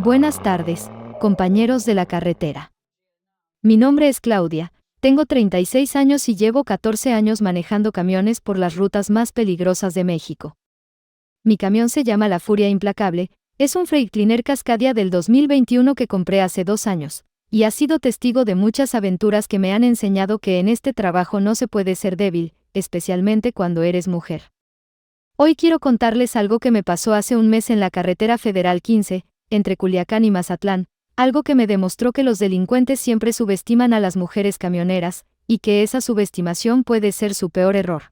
Buenas tardes, compañeros de la carretera. Mi nombre es Claudia, tengo 36 años y llevo 14 años manejando camiones por las rutas más peligrosas de México. Mi camión se llama La Furia Implacable, es un Freightliner Cascadia del 2021 que compré hace 2 años, y ha sido testigo de muchas aventuras que me han enseñado que en este trabajo no se puede ser débil, especialmente cuando eres mujer. Hoy quiero contarles algo que me pasó hace un mes en la carretera Federal 15, entre Culiacán y Mazatlán, algo que me demostró que los delincuentes siempre subestiman a las mujeres camioneras, y que esa subestimación puede ser su peor error.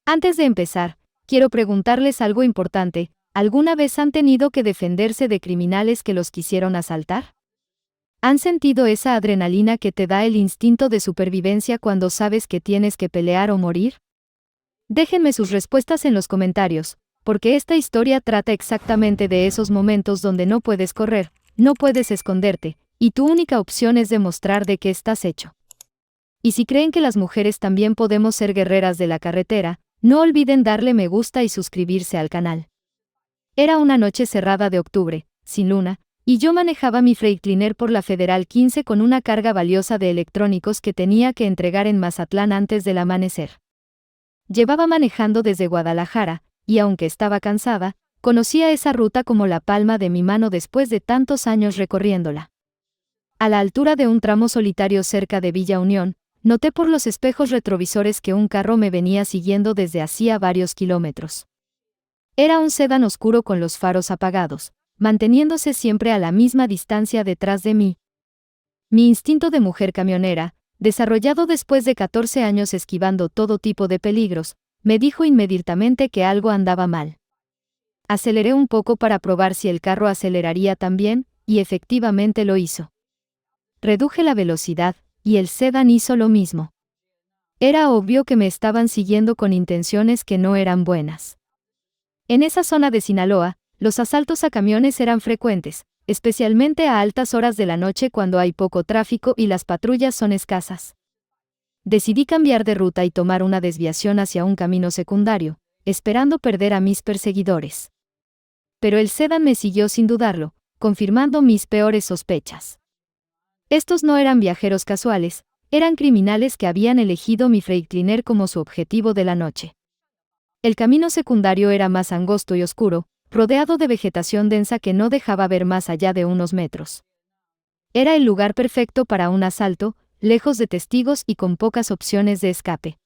Antes de empezar, quiero preguntarles algo importante: ¿alguna vez han tenido que defenderse de criminales que los quisieron asaltar? ¿Han sentido esa adrenalina que te da el instinto de supervivencia cuando sabes que tienes que pelear o morir? Déjenme sus respuestas en los comentarios, porque esta historia trata exactamente de esos momentos donde no puedes correr, no puedes esconderte, y tu única opción es demostrar de qué estás hecho. Y si creen que las mujeres también podemos ser guerreras de la carretera, no olviden darle me gusta y suscribirse al canal. Era una noche cerrada de octubre, sin luna, y yo manejaba mi Freightliner por la Federal 15 con una carga valiosa de electrónicos que tenía que entregar en Mazatlán antes del amanecer. Llevaba manejando desde Guadalajara, y aunque estaba cansada, conocía esa ruta como la palma de mi mano después de tantos años recorriéndola. A la altura de un tramo solitario cerca de Villa Unión, noté por los espejos retrovisores que un carro me venía siguiendo desde hacía varios kilómetros. Era un sedán oscuro con los faros apagados, manteniéndose siempre a la misma distancia detrás de mí. Mi instinto de mujer camionera, desarrollado después de 14 años esquivando todo tipo de peligros, me dijo inmediatamente que algo andaba mal. Aceleré un poco para probar si el carro aceleraría también, y efectivamente lo hizo. Reduje la velocidad, y el sedán hizo lo mismo. Era obvio que me estaban siguiendo con intenciones que no eran buenas. En esa zona de Sinaloa, los asaltos a camiones eran frecuentes, especialmente a altas horas de la noche cuando hay poco tráfico y las patrullas son escasas. Decidí cambiar de ruta y tomar una desviación hacia un camino secundario, esperando perder a mis perseguidores. Pero el sedán me siguió sin dudarlo, confirmando mis peores sospechas. Estos no eran viajeros casuales, eran criminales que habían elegido mi Freightliner como su objetivo de la noche. El camino secundario era más angosto y oscuro, rodeado de vegetación densa que no dejaba ver más allá de unos metros. Era el lugar perfecto para un asalto, lejos de testigos y con pocas opciones de escape.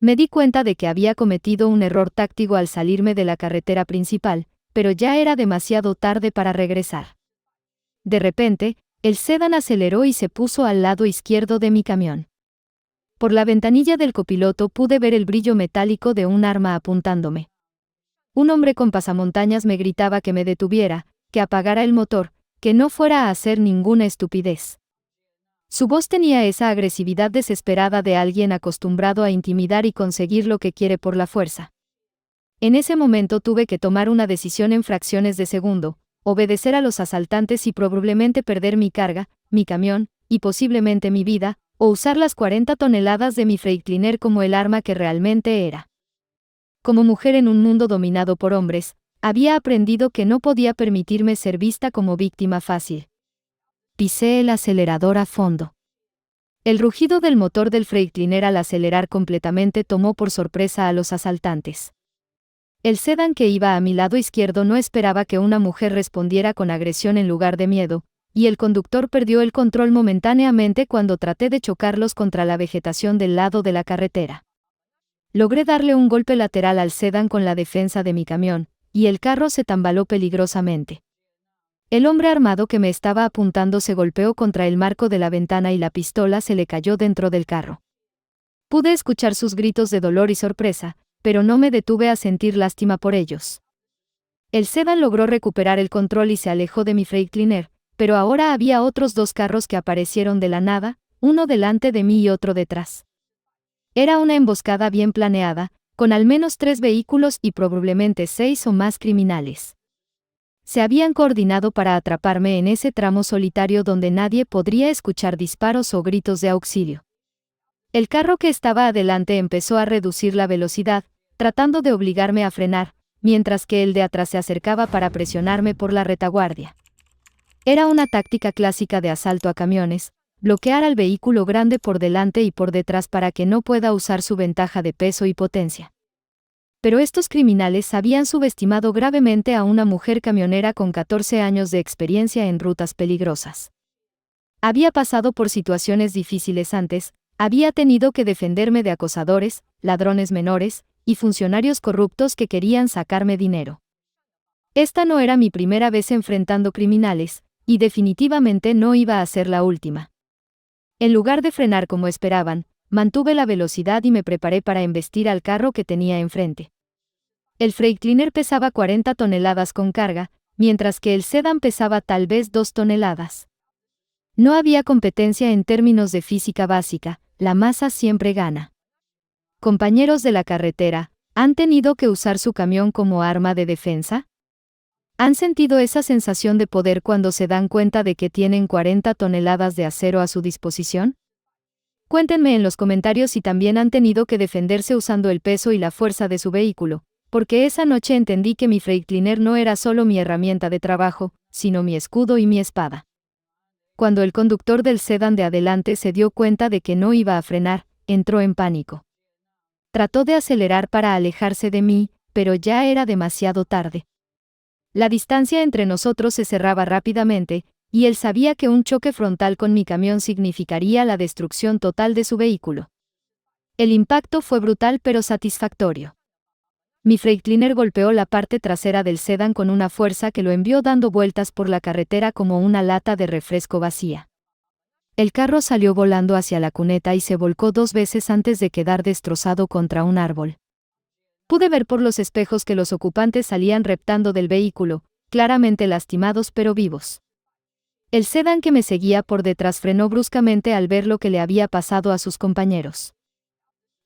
Me di cuenta de que había cometido un error táctico al salirme de la carretera principal, pero ya era demasiado tarde para regresar. De repente, el sedán aceleró y se puso al lado izquierdo de mi camión. Por la ventanilla del copiloto pude ver el brillo metálico de un arma apuntándome. Un hombre con pasamontañas me gritaba que me detuviera, que apagara el motor, que no fuera a hacer ninguna estupidez. Su voz tenía esa agresividad desesperada de alguien acostumbrado a intimidar y conseguir lo que quiere por la fuerza. En ese momento tuve que tomar una decisión en fracciones de segundo: obedecer a los asaltantes y probablemente perder mi carga, mi camión, y posiblemente mi vida, o usar las 40 toneladas de mi Freightliner como el arma que realmente era. Como mujer en un mundo dominado por hombres, había aprendido que no podía permitirme ser vista como víctima fácil. Pisé el acelerador a fondo. El rugido del motor del Freightliner al acelerar completamente tomó por sorpresa a los asaltantes. El sedán que iba a mi lado izquierdo no esperaba que una mujer respondiera con agresión en lugar de miedo, y el conductor perdió el control momentáneamente cuando traté de chocarlos contra la vegetación del lado de la carretera. Logré darle un golpe lateral al sedán con la defensa de mi camión, y el carro se tambaló peligrosamente. El hombre armado que me estaba apuntando se golpeó contra el marco de la ventana y la pistola se le cayó dentro del carro. Pude escuchar sus gritos de dolor y sorpresa, pero no me detuve a sentir lástima por ellos. El sedán logró recuperar el control y se alejó de mi Freightliner, pero ahora había otros 2 carros que aparecieron de la nada, uno delante de mí y otro detrás. Era una emboscada bien planeada, con al menos 3 vehículos y probablemente 6 o más criminales. Se habían coordinado para atraparme en ese tramo solitario donde nadie podría escuchar disparos o gritos de auxilio. El carro que estaba adelante empezó a reducir la velocidad, tratando de obligarme a frenar, mientras que el de atrás se acercaba para presionarme por la retaguardia. Era una táctica clásica de asalto a camiones, bloquear al vehículo grande por delante y por detrás para que no pueda usar su ventaja de peso y potencia. Pero estos criminales habían subestimado gravemente a una mujer camionera con 14 años de experiencia en rutas peligrosas. Había pasado por situaciones difíciles antes, había tenido que defenderme de acosadores, ladrones menores y funcionarios corruptos que querían sacarme dinero. Esta no era mi primera vez enfrentando criminales, y definitivamente no iba a ser la última. En lugar de frenar como esperaban, mantuve la velocidad y me preparé para embestir al carro que tenía enfrente. El Freightliner pesaba 40 toneladas con carga, mientras que el sedán pesaba tal vez 2 toneladas. No había competencia en términos de física básica, la masa siempre gana. Compañeros de la carretera, ¿han tenido que usar su camión como arma de defensa? ¿Han sentido esa sensación de poder cuando se dan cuenta de que tienen 40 toneladas de acero a su disposición? Cuéntenme en los comentarios si también han tenido que defenderse usando el peso y la fuerza de su vehículo, porque esa noche entendí que mi Freightliner no era solo mi herramienta de trabajo, sino mi escudo y mi espada. Cuando el conductor del sedán de adelante se dio cuenta de que no iba a frenar, entró en pánico. Trató de acelerar para alejarse de mí, pero ya era demasiado tarde. La distancia entre nosotros se cerraba rápidamente, y él sabía que un choque frontal con mi camión significaría la destrucción total de su vehículo. El impacto fue brutal pero satisfactorio. Mi Freightliner golpeó la parte trasera del sedán con una fuerza que lo envió dando vueltas por la carretera como una lata de refresco vacía. El carro salió volando hacia la cuneta y se volcó 2 veces antes de quedar destrozado contra un árbol. Pude ver por los espejos que los ocupantes salían reptando del vehículo, claramente lastimados pero vivos. El sedán que me seguía por detrás frenó bruscamente al ver lo que le había pasado a sus compañeros.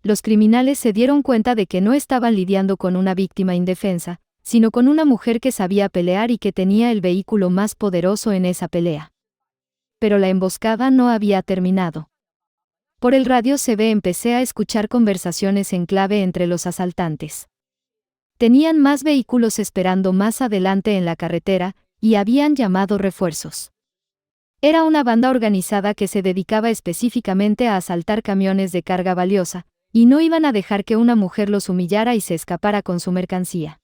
Los criminales se dieron cuenta de que no estaban lidiando con una víctima indefensa, sino con una mujer que sabía pelear y que tenía el vehículo más poderoso en esa pelea. Pero la emboscada no había terminado. Por el radio empecé a escuchar conversaciones en clave entre los asaltantes. Tenían más vehículos esperando más adelante en la carretera, y habían llamado refuerzos. Era una banda organizada que se dedicaba específicamente a asaltar camiones de carga valiosa, y no iban a dejar que una mujer los humillara y se escapara con su mercancía.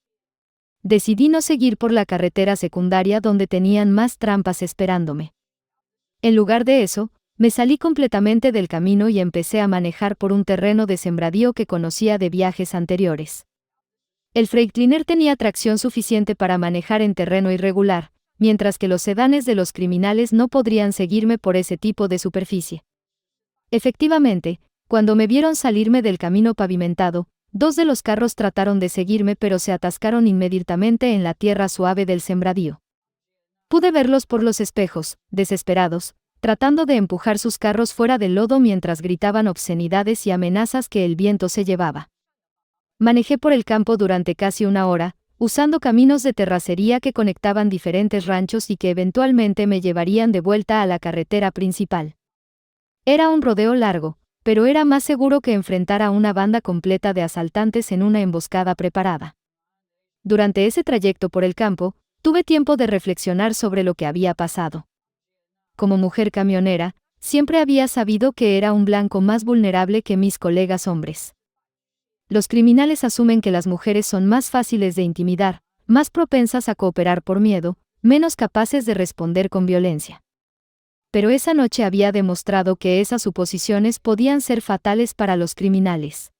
Decidí no seguir por la carretera secundaria donde tenían más trampas esperándome. En lugar de eso, me salí completamente del camino y empecé a manejar por un terreno de sembradío que conocía de viajes anteriores. El Freightliner tenía tracción suficiente para manejar en terreno irregular, mientras que los sedanes de los criminales no podrían seguirme por ese tipo de superficie. Efectivamente, cuando me vieron salirme del camino pavimentado, 2 de los carros trataron de seguirme pero se atascaron inmediatamente en la tierra suave del sembradío. Pude verlos por los espejos, desesperados, tratando de empujar sus carros fuera del lodo mientras gritaban obscenidades y amenazas que el viento se llevaba. Manejé por el campo durante casi 1 hora, usando caminos de terracería que conectaban diferentes ranchos y que eventualmente me llevarían de vuelta a la carretera principal. Era un rodeo largo, pero era más seguro que enfrentar a una banda completa de asaltantes en una emboscada preparada. Durante ese trayecto por el campo, tuve tiempo de reflexionar sobre lo que había pasado. Como mujer camionera, siempre había sabido que era un blanco más vulnerable que mis colegas hombres. Los criminales asumen que las mujeres son más fáciles de intimidar, más propensas a cooperar por miedo, menos capaces de responder con violencia. Pero esa noche había demostrado que esas suposiciones podían ser fatales para los criminales.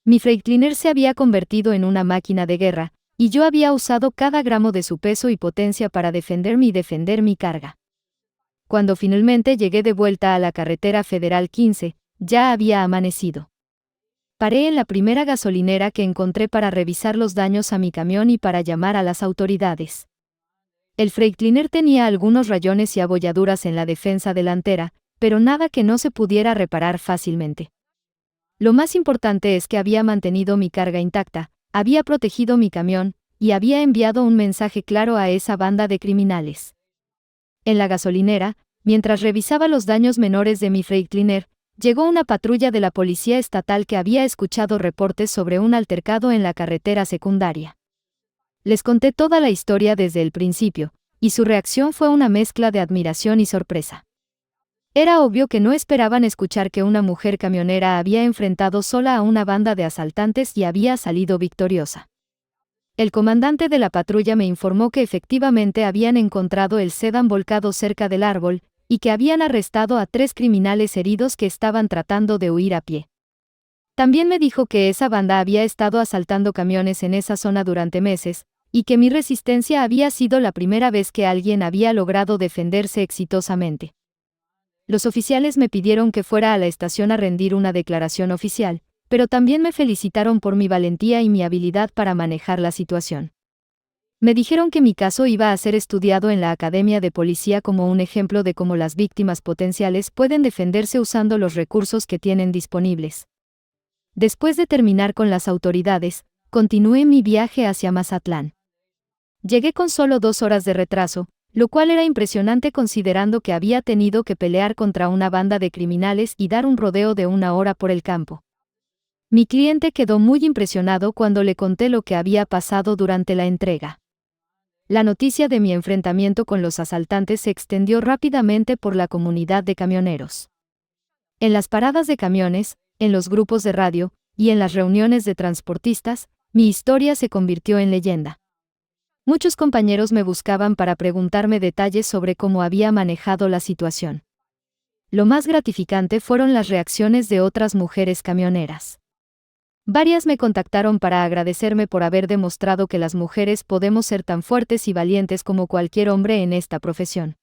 Mi Freightliner se había convertido en una máquina de guerra, y yo había usado cada gramo de su peso y potencia para defenderme y defender mi carga. Cuando finalmente llegué de vuelta a la carretera Federal 15, ya había amanecido. Paré en la primera gasolinera que encontré para revisar los daños a mi camión y para llamar a las autoridades. El Freightliner tenía algunos rayones y abolladuras en la defensa delantera, pero nada que no se pudiera reparar fácilmente. Lo más importante es que había mantenido mi carga intacta, había protegido mi camión, y había enviado un mensaje claro a esa banda de criminales. En la gasolinera, mientras revisaba los daños menores de mi Freightliner, llegó una patrulla de la policía estatal que había escuchado reportes sobre un altercado en la carretera secundaria. Les conté toda la historia desde el principio, y su reacción fue una mezcla de admiración y sorpresa. Era obvio que no esperaban escuchar que una mujer camionera había enfrentado sola a una banda de asaltantes y había salido victoriosa. El comandante de la patrulla me informó que efectivamente habían encontrado el sedán volcado cerca del árbol, y que habían arrestado a 3 criminales heridos que estaban tratando de huir a pie. También me dijo que esa banda había estado asaltando camiones en esa zona durante meses, y que mi resistencia había sido la primera vez que alguien había logrado defenderse exitosamente. Los oficiales me pidieron que fuera a la estación a rendir una declaración oficial, pero también me felicitaron por mi valentía y mi habilidad para manejar la situación. Me dijeron que mi caso iba a ser estudiado en la Academia de Policía como un ejemplo de cómo las víctimas potenciales pueden defenderse usando los recursos que tienen disponibles. Después de terminar con las autoridades, continué mi viaje hacia Mazatlán. Llegué con solo 2 horas de retraso, lo cual era impresionante considerando que había tenido que pelear contra una banda de criminales y dar un rodeo de 1 hora por el campo. Mi cliente quedó muy impresionado cuando le conté lo que había pasado durante la entrega. La noticia de mi enfrentamiento con los asaltantes se extendió rápidamente por la comunidad de camioneros. En las paradas de camiones, en los grupos de radio, y en las reuniones de transportistas, mi historia se convirtió en leyenda. Muchos compañeros me buscaban para preguntarme detalles sobre cómo había manejado la situación. Lo más gratificante fueron las reacciones de otras mujeres camioneras. Varias me contactaron para agradecerme por haber demostrado que las mujeres podemos ser tan fuertes y valientes como cualquier hombre en esta profesión.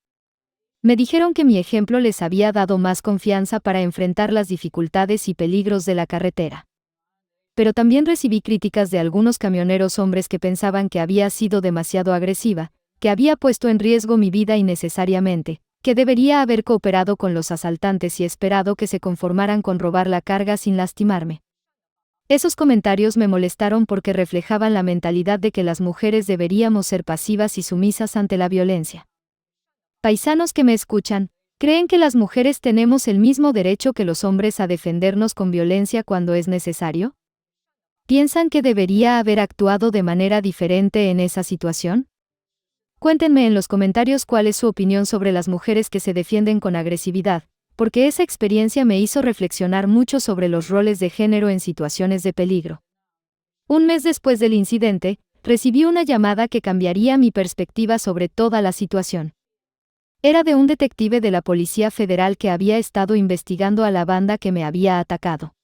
Me dijeron que mi ejemplo les había dado más confianza para enfrentar las dificultades y peligros de la carretera. Pero también recibí críticas de algunos camioneros hombres que pensaban que había sido demasiado agresiva, que había puesto en riesgo mi vida innecesariamente, que debería haber cooperado con los asaltantes y esperado que se conformaran con robar la carga sin lastimarme. Esos comentarios me molestaron porque reflejaban la mentalidad de que las mujeres deberíamos ser pasivas y sumisas ante la violencia. Paisanos que me escuchan, ¿creen que las mujeres tenemos el mismo derecho que los hombres a defendernos con violencia cuando es necesario? ¿Piensan que debería haber actuado de manera diferente en esa situación? Cuéntenme en los comentarios cuál es su opinión sobre las mujeres que se defienden con agresividad, porque esa experiencia me hizo reflexionar mucho sobre los roles de género en situaciones de peligro. Un mes después del incidente, recibí una llamada que cambiaría mi perspectiva sobre toda la situación. Era de un detective de la Policía Federal que había estado investigando a la banda que me había atacado.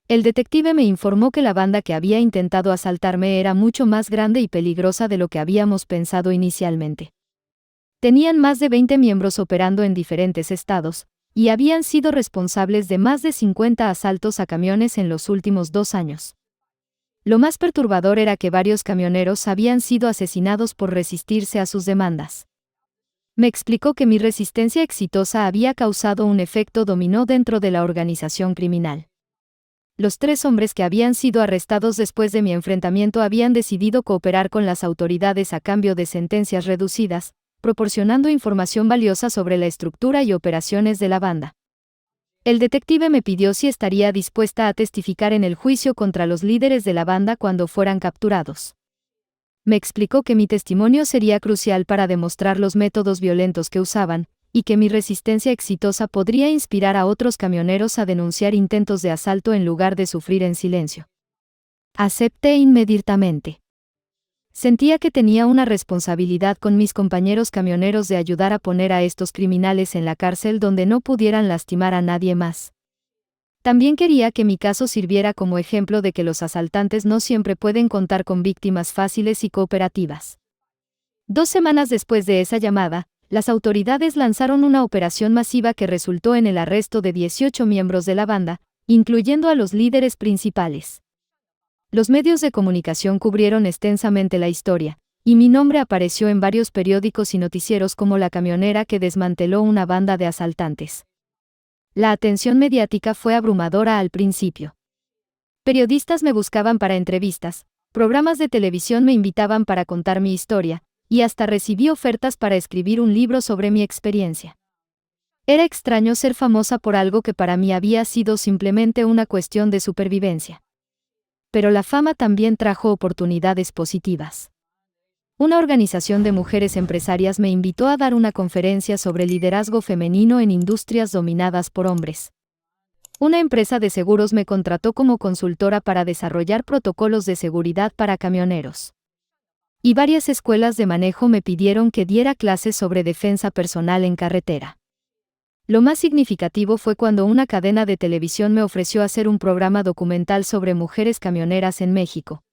El detective me informó que la banda que había intentado asaltarme era mucho más grande y peligrosa de lo que habíamos pensado inicialmente. Tenían más de 20 miembros operando en diferentes estados, y habían sido responsables de más de 50 asaltos a camiones en los últimos 2 años. Lo más perturbador era que varios camioneros habían sido asesinados por resistirse a sus demandas. Me explicó que mi resistencia exitosa había causado un efecto dominó dentro de la organización criminal. Los 3 hombres que habían sido arrestados después de mi enfrentamiento habían decidido cooperar con las autoridades a cambio de sentencias reducidas, proporcionando información valiosa sobre la estructura y operaciones de la banda. El detective me pidió si estaría dispuesta a testificar en el juicio contra los líderes de la banda cuando fueran capturados. Me explicó que mi testimonio sería crucial para demostrar los métodos violentos que usaban, y que mi resistencia exitosa podría inspirar a otros camioneros a denunciar intentos de asalto en lugar de sufrir en silencio. Acepté inmediatamente. Sentía que tenía una responsabilidad con mis compañeros camioneros de ayudar a poner a estos criminales en la cárcel donde no pudieran lastimar a nadie más. También quería que mi caso sirviera como ejemplo de que los asaltantes no siempre pueden contar con víctimas fáciles y cooperativas. 2 semanas después de esa llamada, las autoridades lanzaron una operación masiva que resultó en el arresto de 18 miembros de la banda, incluyendo a los líderes principales. Los medios de comunicación cubrieron extensamente la historia, y mi nombre apareció en varios periódicos y noticieros como la camionera que desmanteló una banda de asaltantes. La atención mediática fue abrumadora al principio. Periodistas me buscaban para entrevistas, programas de televisión me invitaban para contar mi historia, y hasta recibí ofertas para escribir un libro sobre mi experiencia. Era extraño ser famosa por algo que para mí había sido simplemente una cuestión de supervivencia. Pero la fama también trajo oportunidades positivas. Una organización de mujeres empresarias me invitó a dar una conferencia sobre liderazgo femenino en industrias dominadas por hombres. Una empresa de seguros me contrató como consultora para desarrollar protocolos de seguridad para camioneros. Y varias escuelas de manejo me pidieron que diera clases sobre defensa personal en carretera. Lo más significativo fue cuando una cadena de televisión me ofreció hacer un programa documental sobre mujeres camioneras en México.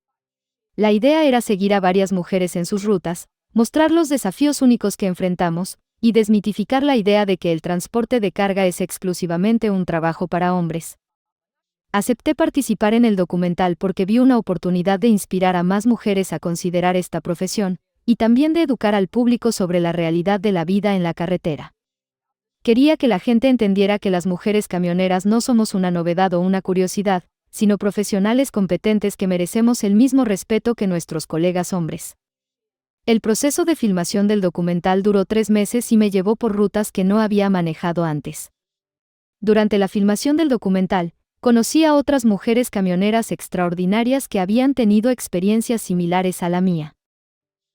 La idea era seguir a varias mujeres en sus rutas, mostrar los desafíos únicos que enfrentamos, y desmitificar la idea de que el transporte de carga es exclusivamente un trabajo para hombres. Acepté participar en el documental porque vi una oportunidad de inspirar a más mujeres a considerar esta profesión, y también de educar al público sobre la realidad de la vida en la carretera. Quería que la gente entendiera que las mujeres camioneras no somos una novedad o una curiosidad, sino profesionales competentes que merecemos el mismo respeto que nuestros colegas hombres. El proceso de filmación del documental duró 3 meses y me llevó por rutas que no había manejado antes. Durante la filmación del documental, conocí a otras mujeres camioneras extraordinarias que habían tenido experiencias similares a la mía.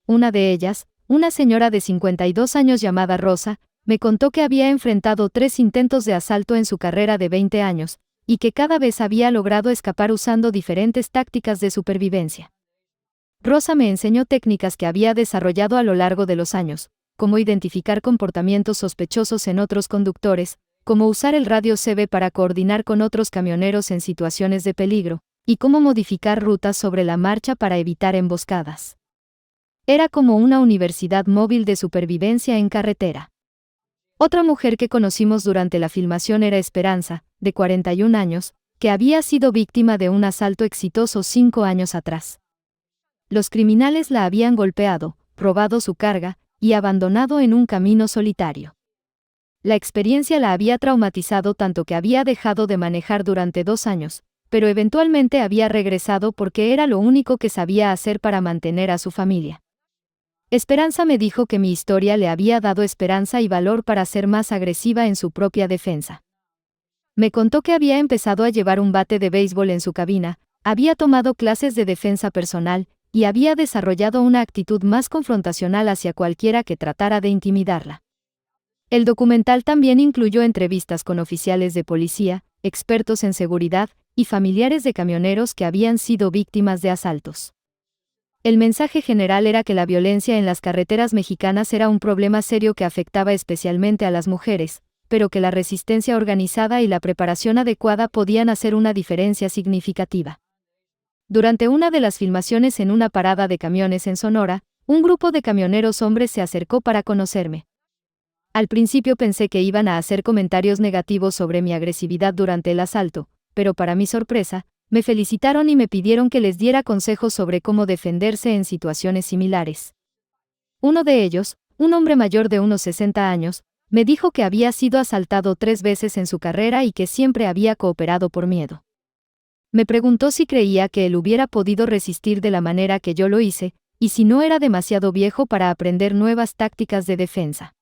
Una de ellas, una señora de 52 años llamada Rosa, me contó que había enfrentado 3 intentos de asalto en su carrera de 20 años, y que cada vez había logrado escapar usando diferentes tácticas de supervivencia. Rosa me enseñó técnicas que había desarrollado a lo largo de los años, como identificar comportamientos sospechosos en otros conductores, cómo usar el radio CB para coordinar con otros camioneros en situaciones de peligro, y cómo modificar rutas sobre la marcha para evitar emboscadas. Era como una universidad móvil de supervivencia en carretera. Otra mujer que conocimos durante la filmación era Esperanza, de 41 años, que había sido víctima de un asalto exitoso 5 años atrás. Los criminales la habían golpeado, robado su carga, y abandonado en un camino solitario. La experiencia la había traumatizado tanto que había dejado de manejar durante 2 años, pero eventualmente había regresado porque era lo único que sabía hacer para mantener a su familia. Esperanza me dijo que mi historia le había dado esperanza y valor para ser más agresiva en su propia defensa. Me contó que había empezado a llevar un bate de béisbol en su cabina, había tomado clases de defensa personal, y había desarrollado una actitud más confrontacional hacia cualquiera que tratara de intimidarla. El documental también incluyó entrevistas con oficiales de policía, expertos en seguridad, y familiares de camioneros que habían sido víctimas de asaltos. El mensaje general era que la violencia en las carreteras mexicanas era un problema serio que afectaba especialmente a las mujeres, pero que la resistencia organizada y la preparación adecuada podían hacer una diferencia significativa. Durante una de las filmaciones en una parada de camiones en Sonora, un grupo de camioneros hombres se acercó para conocerme. Al principio pensé que iban a hacer comentarios negativos sobre mi agresividad durante el asalto, pero para mi sorpresa, me felicitaron y me pidieron que les diera consejos sobre cómo defenderse en situaciones similares. Uno de ellos, un hombre mayor de unos 60 años, me dijo que había sido asaltado 3 veces en su carrera y que siempre había cooperado por miedo. Me preguntó si creía que él hubiera podido resistir de la manera que yo lo hice, y si no era demasiado viejo para aprender nuevas tácticas de defensa.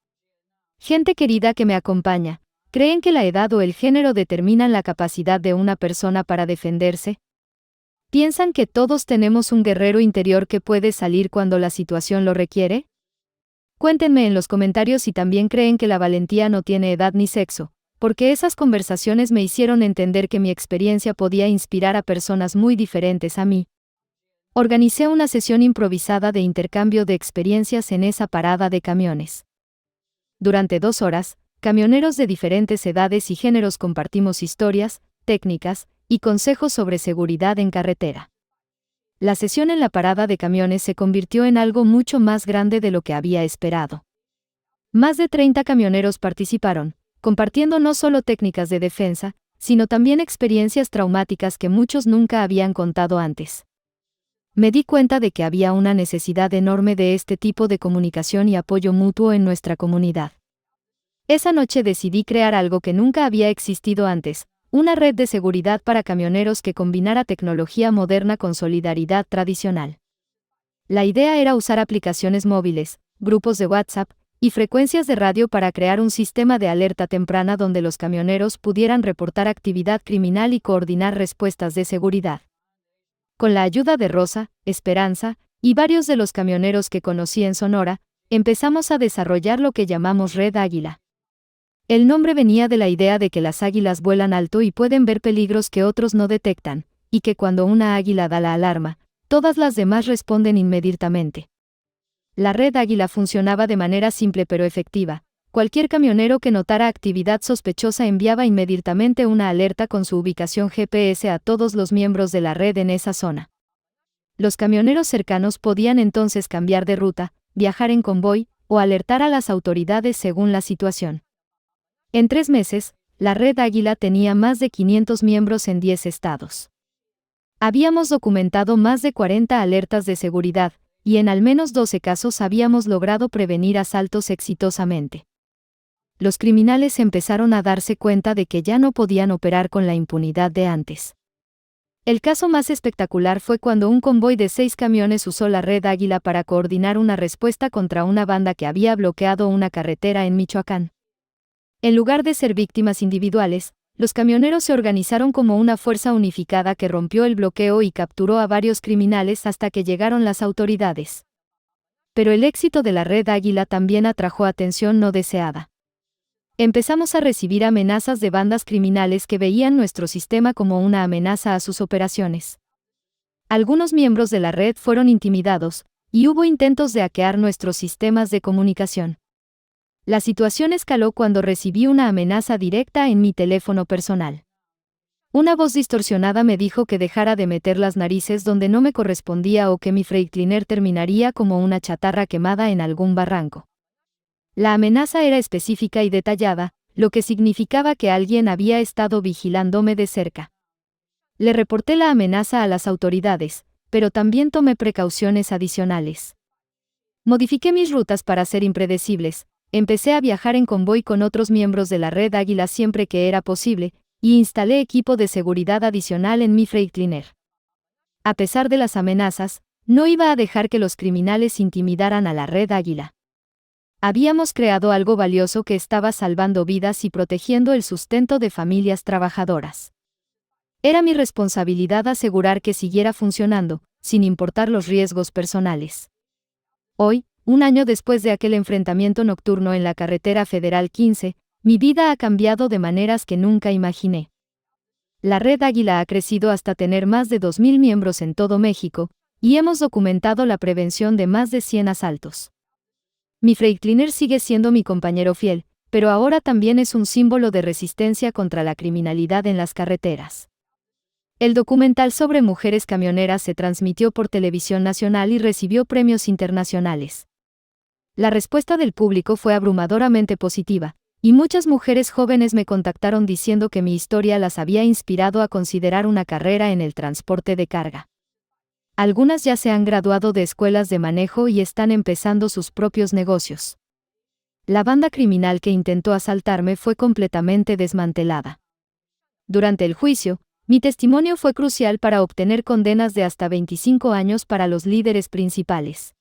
Gente querida que me acompaña, ¿creen que la edad o el género determinan la capacidad de una persona para defenderse? ¿Piensan que todos tenemos un guerrero interior que puede salir cuando la situación lo requiere? Cuéntenme en los comentarios si también creen que la valentía no tiene edad ni sexo, porque esas conversaciones me hicieron entender que mi experiencia podía inspirar a personas muy diferentes a mí. Organicé una sesión improvisada de intercambio de experiencias en esa parada de camiones. Durante 2 horas, camioneros de diferentes edades y géneros compartimos historias, técnicas y consejos sobre seguridad en carretera. La sesión en la parada de camiones se convirtió en algo mucho más grande de lo que había esperado. Más de 30 camioneros participaron, compartiendo no solo técnicas de defensa, sino también experiencias traumáticas que muchos nunca habían contado antes. Me di cuenta de que había una necesidad enorme de este tipo de comunicación y apoyo mutuo en nuestra comunidad. Esa noche decidí crear algo que nunca había existido antes, una red de seguridad para camioneros que combinara tecnología moderna con solidaridad tradicional. La idea era usar aplicaciones móviles, grupos de WhatsApp y frecuencias de radio para crear un sistema de alerta temprana donde los camioneros pudieran reportar actividad criminal y coordinar respuestas de seguridad. Con la ayuda de Rosa, Esperanza y varios de los camioneros que conocí en Sonora, empezamos a desarrollar lo que llamamos Red Águila. El nombre venía de la idea de que las águilas vuelan alto y pueden ver peligros que otros no detectan, y que cuando una águila da la alarma, todas las demás responden inmediatamente. La Red Águila funcionaba de manera simple pero efectiva. Cualquier camionero que notara actividad sospechosa enviaba inmediatamente una alerta con su ubicación GPS a todos los miembros de la red en esa zona. Los camioneros cercanos podían entonces cambiar de ruta, viajar en convoy, o alertar a las autoridades según la situación. En 3 meses, la Red Águila tenía más de 500 miembros en 10 estados. Habíamos documentado más de 40 alertas de seguridad, y en al menos 12 casos habíamos logrado prevenir asaltos exitosamente. Los criminales empezaron a darse cuenta de que ya no podían operar con la impunidad de antes. El caso más espectacular fue cuando un convoy de 6 camiones usó la Red Águila para coordinar una respuesta contra una banda que había bloqueado una carretera en Michoacán. En lugar de ser víctimas individuales, los camioneros se organizaron como una fuerza unificada que rompió el bloqueo y capturó a varios criminales hasta que llegaron las autoridades. Pero el éxito de la Red Águila también atrajo atención no deseada. Empezamos a recibir amenazas de bandas criminales que veían nuestro sistema como una amenaza a sus operaciones. Algunos miembros de la red fueron intimidados, y hubo intentos de hackear nuestros sistemas de comunicación. La situación escaló cuando recibí una amenaza directa en mi teléfono personal. Una voz distorsionada me dijo que dejara de meter las narices donde no me correspondía o que mi Freightliner terminaría como una chatarra quemada en algún barranco. La amenaza era específica y detallada, lo que significaba que alguien había estado vigilándome de cerca. Le reporté la amenaza a las autoridades, pero también tomé precauciones adicionales. Modifiqué mis rutas para ser impredecibles, empecé a viajar en convoy con otros miembros de la Red Águila siempre que era posible, y instalé equipo de seguridad adicional en mi Freightliner. A pesar de las amenazas, no iba a dejar que los criminales intimidaran a la Red Águila. Habíamos creado algo valioso que estaba salvando vidas y protegiendo el sustento de familias trabajadoras. Era mi responsabilidad asegurar que siguiera funcionando, sin importar los riesgos personales. Hoy, un año después de aquel enfrentamiento nocturno en la carretera Federal 15, mi vida ha cambiado de maneras que nunca imaginé. La Red Águila ha crecido hasta tener más de 2,000 miembros en todo México, y hemos documentado la prevención de más de 100 asaltos. Mi Freightliner sigue siendo mi compañero fiel, pero ahora también es un símbolo de resistencia contra la criminalidad en las carreteras. El documental sobre mujeres camioneras se transmitió por televisión nacional y recibió premios internacionales. La respuesta del público fue abrumadoramente positiva, y muchas mujeres jóvenes me contactaron diciendo que mi historia las había inspirado a considerar una carrera en el transporte de carga. Algunas ya se han graduado de escuelas de manejo y están empezando sus propios negocios. La banda criminal que intentó asaltarme fue completamente desmantelada. Durante el juicio, mi testimonio fue crucial para obtener condenas de hasta 25 años para los líderes principales.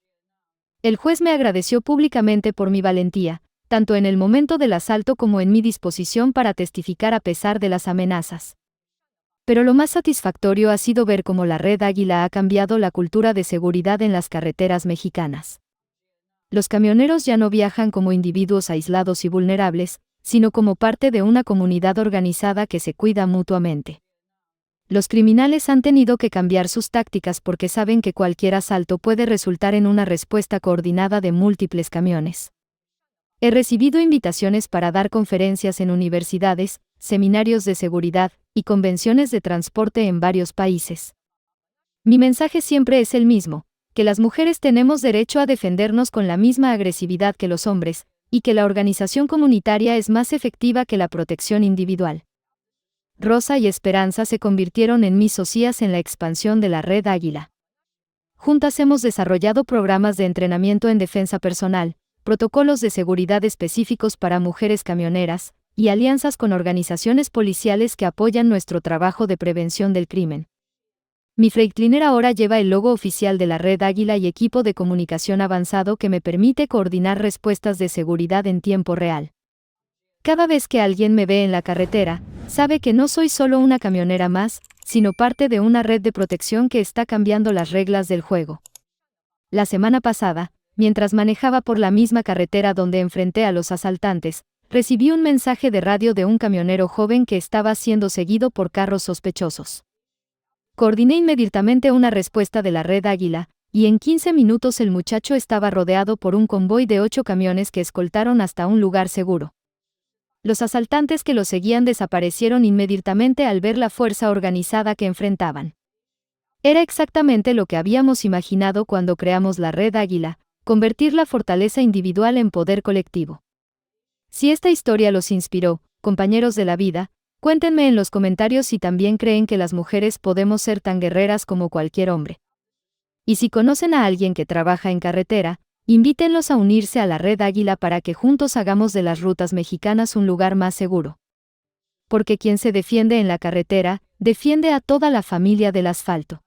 El juez me agradeció públicamente por mi valentía, tanto en el momento del asalto como en mi disposición para testificar a pesar de las amenazas. Pero lo más satisfactorio ha sido ver cómo la Red Águila ha cambiado la cultura de seguridad en las carreteras mexicanas. Los camioneros ya no viajan como individuos aislados y vulnerables, sino como parte de una comunidad organizada que se cuida mutuamente. Los criminales han tenido que cambiar sus tácticas porque saben que cualquier asalto puede resultar en una respuesta coordinada de múltiples camiones. He recibido invitaciones para dar conferencias en universidades, seminarios de seguridad y convenciones de transporte en varios países. Mi mensaje siempre es el mismo, que las mujeres tenemos derecho a defendernos con la misma agresividad que los hombres, y que la organización comunitaria es más efectiva que la protección individual. Rosa y Esperanza se convirtieron en mis socias en la expansión de la Red Águila. Juntas hemos desarrollado programas de entrenamiento en defensa personal, protocolos de seguridad específicos para mujeres camioneras, y alianzas con organizaciones policiales que apoyan nuestro trabajo de prevención del crimen. Mi Freightliner ahora lleva el logo oficial de la Red Águila y equipo de comunicación avanzado que me permite coordinar respuestas de seguridad en tiempo real. Cada vez que alguien me ve en la carretera, sabe que no soy solo una camionera más, sino parte de una red de protección que está cambiando las reglas del juego. La semana pasada, mientras manejaba por la misma carretera donde enfrenté a los asaltantes, recibí un mensaje de radio de un camionero joven que estaba siendo seguido por carros sospechosos. Coordiné inmediatamente una respuesta de la Red Águila, y en 15 minutos el muchacho estaba rodeado por un convoy de 8 camiones que escoltaron hasta un lugar seguro. Los asaltantes que lo seguían desaparecieron inmediatamente al ver la fuerza organizada que enfrentaban. Era exactamente lo que habíamos imaginado cuando creamos la Red Águila, convertir la fortaleza individual en poder colectivo. Si esta historia los inspiró, compañeros de la vida, cuéntenme en los comentarios si también creen que las mujeres podemos ser tan guerreras como cualquier hombre. Y si conocen a alguien que trabaja en carretera, invítenlos a unirse a la Red Águila para que juntos hagamos de las rutas mexicanas un lugar más seguro. Porque quien se defiende en la carretera, defiende a toda la familia del asfalto.